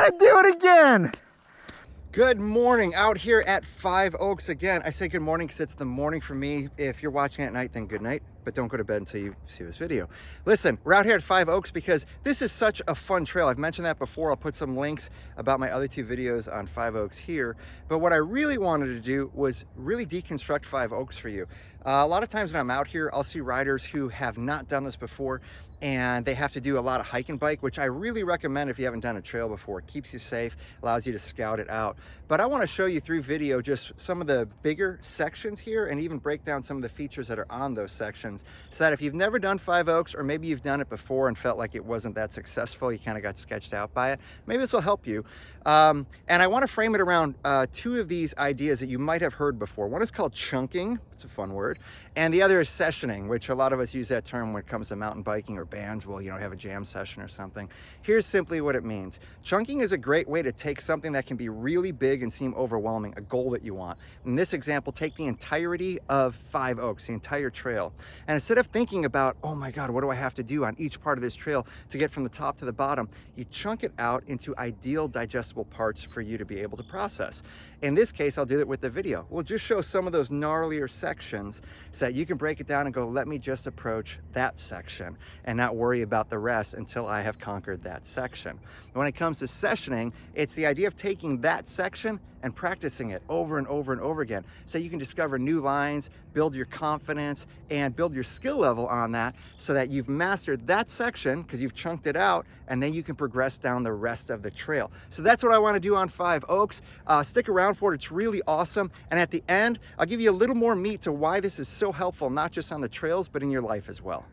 gotta do it again. Good morning out here at Five Oaks again. I say good morning because it's the morning for me. If you're watching at night, then good night, but don't go to bed until you see this video. Listen, we're out here at Five Oaks because this is such a fun trail. I've mentioned that before. I'll put some links about my other two videos on Five Oaks here. But what I really wanted to do was really deconstruct Five Oaks for you. A lot of times when I'm out here, I'll see riders who have not done this before and they have to do a lot of hike and bike, which I really recommend if you haven't done a trail before. It keeps you safe, allows you to scout it out. But I want to show you through video just some of the bigger sections here and even break down some of the features that are on those sections so that if you've never done Five Oaks, or maybe you've done it before and felt like it wasn't that successful, you kind of got sketched out by it, maybe this will help you. And I want to frame it around two of these ideas that you might have heard before. One is called chunking, it's a fun word, and the other is sessioning, which a lot of us use that term when it comes to mountain biking, or bands will, have a jam session or something. Here's simply what it means. Chunking is a great way to take something that can be really big and seem overwhelming, a goal that you want. In this example, take the entirety of Five Oaks, the entire trail. And instead of thinking about, oh my God, what do I have to do on each part of this trail to get from the top to the bottom, you chunk it out into ideal digestible parts for you to be able to process. In this case, I'll do it with the video. We'll just show some of those gnarlier sections so that you can break it down and go, let me just approach that section and not worry about the rest until I have conquered that section. When it comes to sessioning, it's the idea of taking that section and practicing it over and over and over again so you can discover new lines, build your confidence, and build your skill level on that so that you've mastered that section because you've chunked it out, and then you can progress down the rest of the trail. So that's what I want to do on Five Oaks. Stick around for it. It's really awesome. And at the end, I'll give you a little more meat to why this is so helpful, not just on the trails, but in your life as well.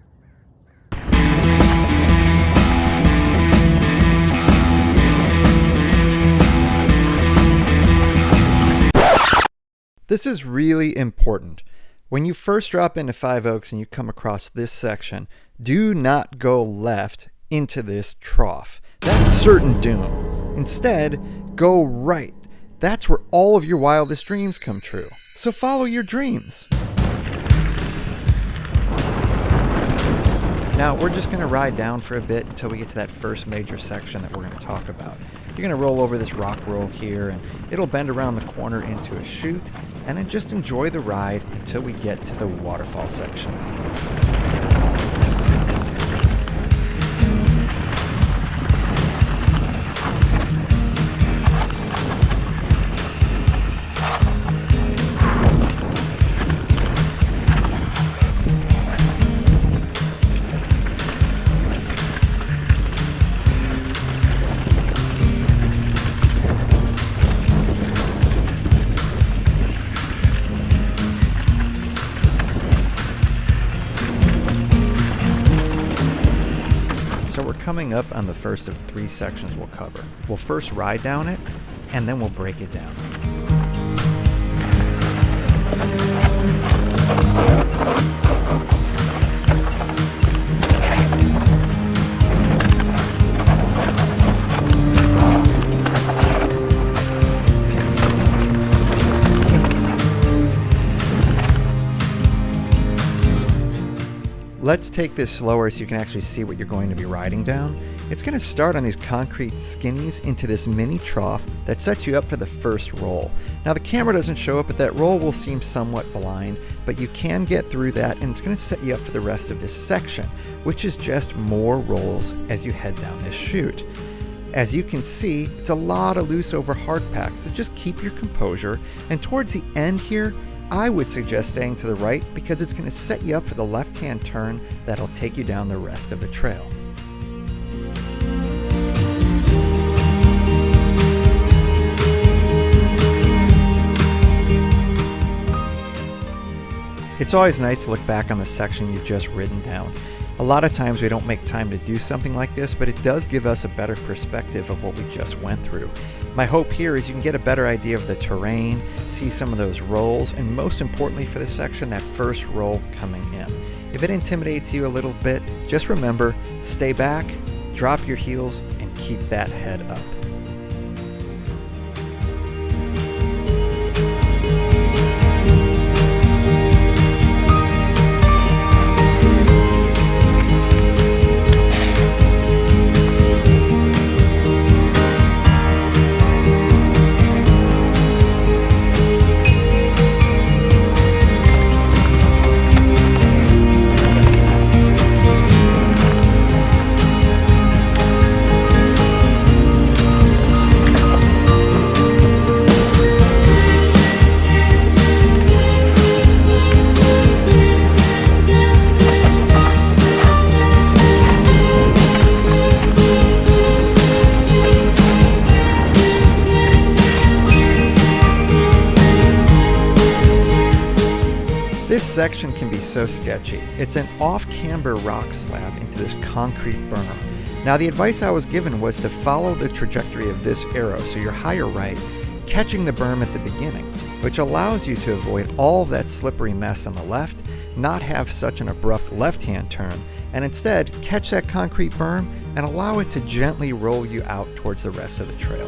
This is really important. When you first drop into Five Oaks and you come across this section, do not go left into this trough. That's certain doom. Instead, go right. That's where all of your wildest dreams come true. So follow your dreams. Now, we're just going to ride down for a bit until we get to that first major section that we're going to talk about. You're going to roll over this rock roll here, and it'll bend around the corner into a chute, and then just enjoy the ride until we get to the waterfall section. So we're coming up on the first of three sections we'll cover. We'll first ride down it, and then we'll break it down. Let's take this slower so you can actually see what you're going to be riding down. It's going to start on these concrete skinnies into this mini trough that sets you up for the first roll. Now the camera doesn't show up, but that roll will seem somewhat blind, but you can get through that, and it's going to set you up for the rest of this section, which is just more rolls as you head down this chute. As you can see, it's a lot of loose over hard pack, so just keep your composure, and towards the end here, I would suggest staying to the right because it's going to set you up for the left-hand turn that'll take you down the rest of the trail. It's always nice to look back on the section you've just ridden down. A lot of times we don't make time to do something like this, but it does give us a better perspective of what we just went through. My hope here is you can get a better idea of the terrain, see some of those rolls, and most importantly for this section, that first roll coming in. If it intimidates you a little bit, just remember, stay back, drop your heels, and keep that head up. section can be so sketchy. It's an off-camber rock slab into this concrete berm. Now, the advice I was given was to follow the trajectory of this arrow, so you're higher right, catching the berm at the beginning, which allows you to avoid all that slippery mess on the left, not have such an abrupt left-hand turn, and instead catch that concrete berm and allow it to gently roll you out towards the rest of the trail.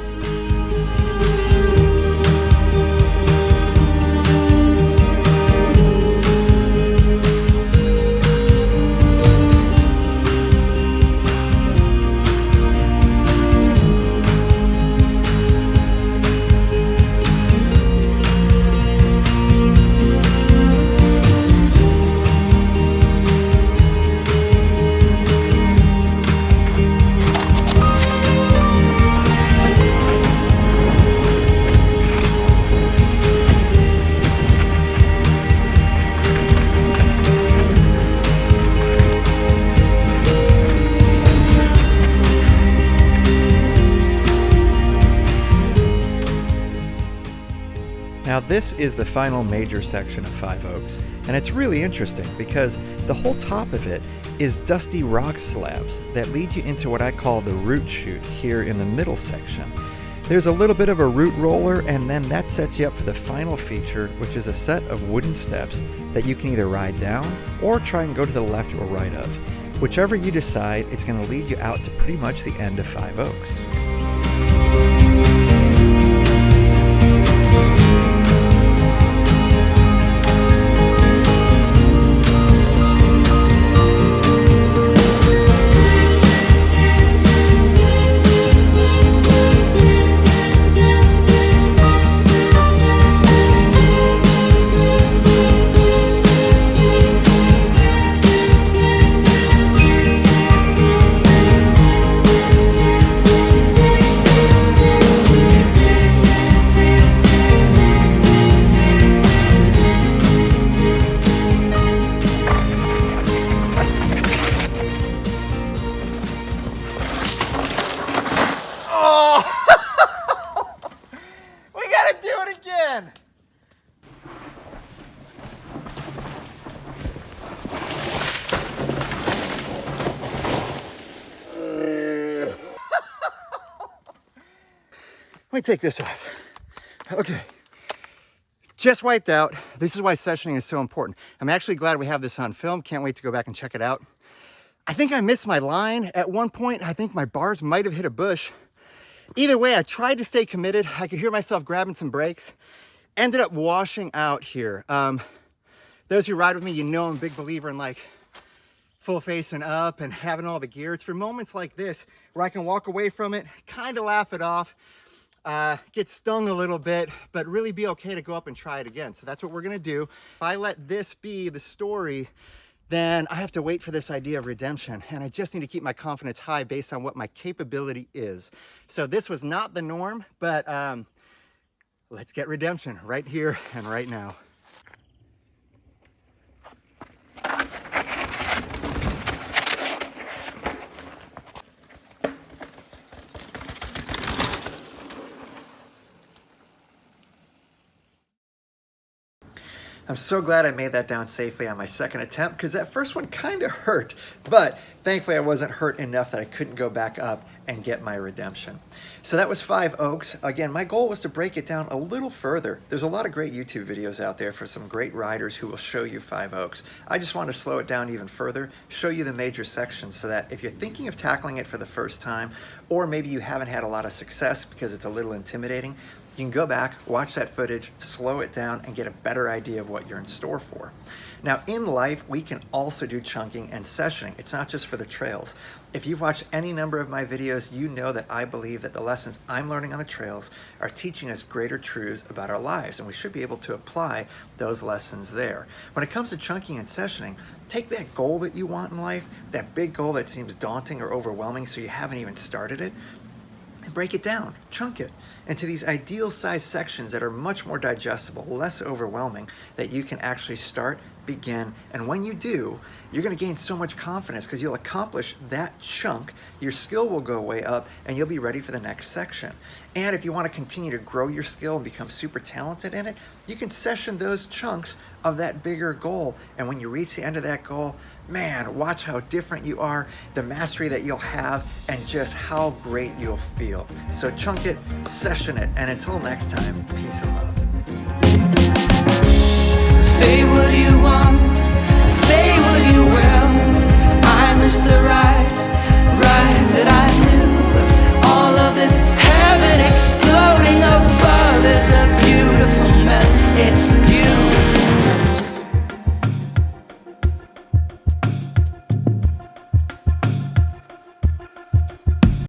Now, this is the final major section of Five Oaks, and it's really interesting because the whole top of it is dusty rock slabs that lead you into what I call the root chute here in the middle section. There's a little bit of a root roller, and then that sets you up for the final feature, which is a set of wooden steps that you can either ride down or try and go to the left or right of. Whichever you decide, it's going to lead you out to pretty much the end of Five Oaks. Let me take this off. Okay, just wiped out. This is why sessioning is so important. I'm actually glad we have this on film. Can't wait to go back and check it out. I think I missed my line at one point. I think my bars might have hit a bush. Either way, I tried to stay committed. I could hear myself grabbing some brakes. Ended up washing out here. Those who ride with me, you know I'm a big believer in like full facing up and having all the gear. It's for moments like this where I can walk away from it, kind of laugh it off, get stung a little bit, but really be okay to go up and try it again. So that's what we're gonna do. If I let this be the story, then I have to wait for this idea of redemption. And I just need to keep my confidence high based on what my capability is. So this was not the norm, but let's get redemption right here and right now. I'm so glad I made that down safely on my second attempt, because that first one kind of hurt, but thankfully I wasn't hurt enough that I couldn't go back up and get my redemption. So that was Five Oaks. Again, my goal was to break it down a little further. There's a lot of great YouTube videos out there for some great riders who will show you Five Oaks. I just want to slow it down even further, show you the major sections so that if you're thinking of tackling it for the first time, or maybe you haven't had a lot of success because it's a little intimidating, you can go back, watch that footage, slow it down, and get a better idea of what you're in store for. Now, in life, we can also do chunking and sessioning. It's not just for the trails. If you've watched any number of my videos, you know that I believe that the lessons I'm learning on the trails are teaching us greater truths about our lives, and we should be able to apply those lessons there. When it comes to chunking and sessioning, take that goal that you want in life, that big goal that seems daunting or overwhelming so you haven't even started it, and break it down, chunk it into these ideal sized sections that are much more digestible, less overwhelming, that you can actually start, begin. And when you do, you're going to gain so much confidence because you'll accomplish that chunk. Your skill will go way up and you'll be ready for the next section. And if you want to continue to grow your skill and become super talented in it, you can session those chunks of that bigger goal. And when you reach the end of that goal, man, watch how different you are, the mastery that you'll have, and just how great you'll feel. So chunk it, session it, and until next time, peace and love. Say what you want, say what you want.